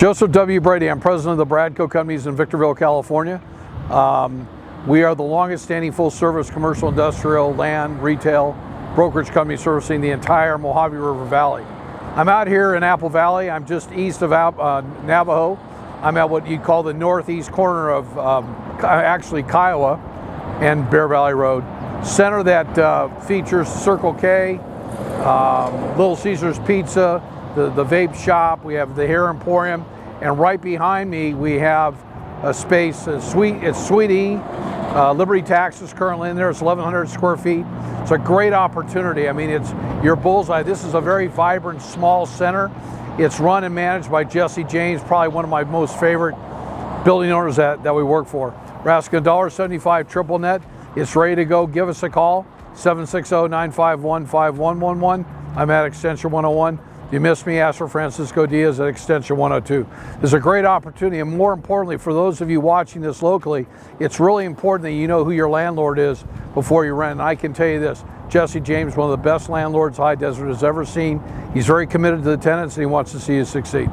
Joseph W. Brady, I'm president of the Bradco Companies in Victorville, California. We are the longest standing full service commercial, industrial, land, retail, brokerage company servicing the entire Mojave River Valley. I'm out here in Apple Valley. I'm just east of Navajo. I'm at what you'd call the northeast corner of actually Kiowa and Bear Valley Road. Center that features Circle K, Little Caesars Pizza, the Vape Shop, we have the Hair Emporium, and right behind me we have a space, it's Suite E. Liberty Tax is currently in there. It's 1,100 square feet. It's a great opportunity. I mean, it's your bullseye. This is a very vibrant, small center. It's run and managed by Jesse James, probably one of my most favorite building owners that we work for. We're asking $1.75 triple net. It's ready to go. Give us a call, 760-951-5111. I'm at extension 101. If you missed me, ask for Francisco Diaz at extension 102. There's a great opportunity, and more importantly, for those of you watching this locally, it's really important that you know who your landlord is before you rent. And I can tell you this, Jesse James, one of the best landlords High Desert has ever seen. He's very committed to the tenants, and he wants to see you succeed.